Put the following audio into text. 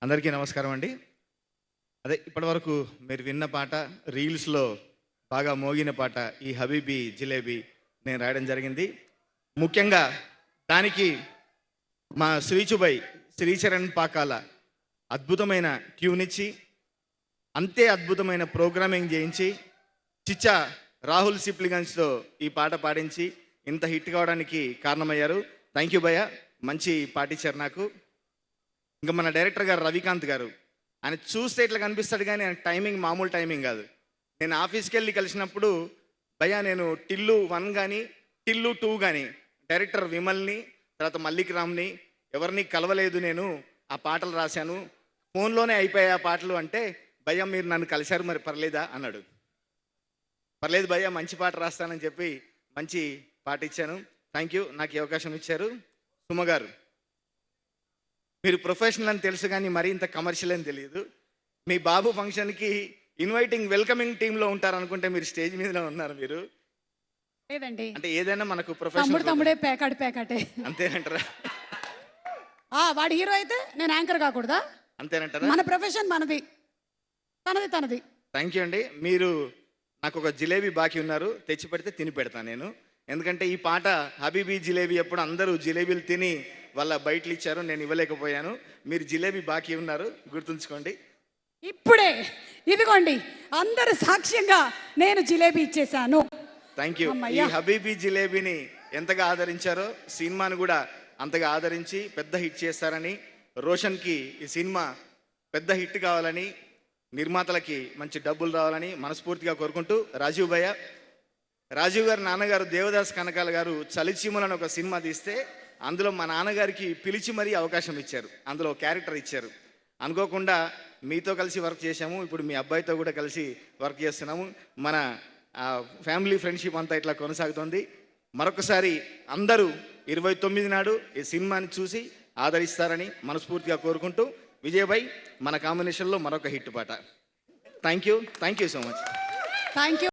అందరికీ నమస్కారం అండి. అదే ఇప్పటివరకు మీరు విన్న పాట, రీల్స్లో బాగా మోగిన పాట ఈ హబీబీ జిలేబీ నేను రాయడం జరిగింది. ముఖ్యంగా దానికి మా శ్రీచుబై శ్రీచరణ్ పాకాల అద్భుతమైన ట్యూనిచ్చి, అంతే అద్భుతమైన ప్రోగ్రామింగ్ చేయించి, చిచ్చా రాహుల్ సిప్లిగన్స్తో ఈ పాట పాడించి ఇంత హిట్ కావడానికి కారణమయ్యారు. థ్యాంక్ యూ భయ్య, మంచి పాట ఇచ్చారు నాకు. ఇంకా మన డైరెక్టర్ గారు రవికాంత్ గారు, ఆయన చూస్తే ఇట్లా కనిపిస్తాడు కానీ ఆయన టైమింగ్ మామూలు టైమింగ్ కాదు. నేను ఆఫీస్కి వెళ్ళి కలిసినప్పుడు భయ్యా నేను టిల్లు 1 కానీ టిల్లు 2 కానీ డైరెక్టర్ విమల్ని తర్వాత మల్లిక్ రామ్ని ఎవరిని కలవలేదు, నేను ఆ పాటలు రాశాను, ఫోన్లోనే అయిపోయాయి ఆ పాటలు అంటే, భయ్యా మీరు నన్ను కలిశారు మరి పర్లేదా అన్నాడు. పర్లేదు భయ్యా, మంచి పాట రాస్తానని చెప్పి మంచి పాట ఇచ్చాను. థ్యాంక్ యూ, నాకు ఈ అవకాశం ఇచ్చారు. సుమ గారు, మీరు ప్రొఫెషనల్ అని తెలుసు కానీ మరీ ఇంత కమర్షియల్ అని తెలియదు. మీ బాబు ఫంక్షన్కి ఇన్వైటింగ్ వెల్కమింగ్ టీంలో ఉంటారనుకుంటే మీరు స్టేజ్ మీదనే ఉన్నారు. మీరు లేదండి, అంటే ఏదైనా మనకు ప్రొఫెషనల్ తమ్ముడే పేకాటే అంతేనంటారా? వాడు హీరో అయితే నేను యాంకర్ కాకూడదా? అంతేనంటారా? మన ప్రొఫెషన్ మనది, తనది. థ్యాంక్ యూ అండి. మీరు నాకు ఒక జిలేబీ బాకీ ఉన్నారు, తెచ్చి పెడితే తిని పెడతాను నేను. ఎందుకంటే ఈ పాట హబీబీ జిలేబీ అప్పుడు అందరూ జిలేబీలు తిని వాళ్ళ బయటలు ఇచ్చారు, నేను ఇవ్వలేకపోయాను. మీరు జిలేబీ బాకీ ఉన్నారు, గుర్తుంచుకోండి. ఇప్పుడే ఇదిగోండి అందరు సాక్ష్యంగా నేను జిలేబీ ఇచ్చేసాను. Thank you. ఈ హబీబీ జిలేబీని ఎంతగా ఆదరించారో సినిమాను కూడా అంతగా ఆదరించి పెద్ద హిట్ చేస్తారని, రోషన్కి ఈ సినిమా పెద్ద హిట్ కావాలని, నిర్మాతలకి మంచి డబ్బులు రావాలని మనస్ఫూర్తిగా కోరుకుంటూ, రాజీవ్ గారి నాన్నగారు దేవదాస్ కనకాల గారు చలిచీమలను ఒక సినిమా తీస్తే అందులో మా నాన్నగారికి పిలిచి మరీ అవకాశం ఇచ్చారు, అందులో క్యారెక్టర్ ఇచ్చారు. అనుకోకుండా మీతో కలిసి వర్క్ చేశాము, ఇప్పుడు మీ అబ్బాయితో కూడా కలిసి వర్క్ చేస్తున్నాము. మన ఫ్యామిలీ ఫ్రెండ్షిప్ అంతా ఇట్లా కొనసాగుతుంది. మరొకసారి అందరూ 29 నాడు ఈ సినిమాని చూసి ఆదరిస్తారని మనస్ఫూర్తిగా కోరుకుంటూ, విజయభాయ్ మన కాంబినేషన్లో మరొక హిట్ పాట. Thank you so much. Thank you.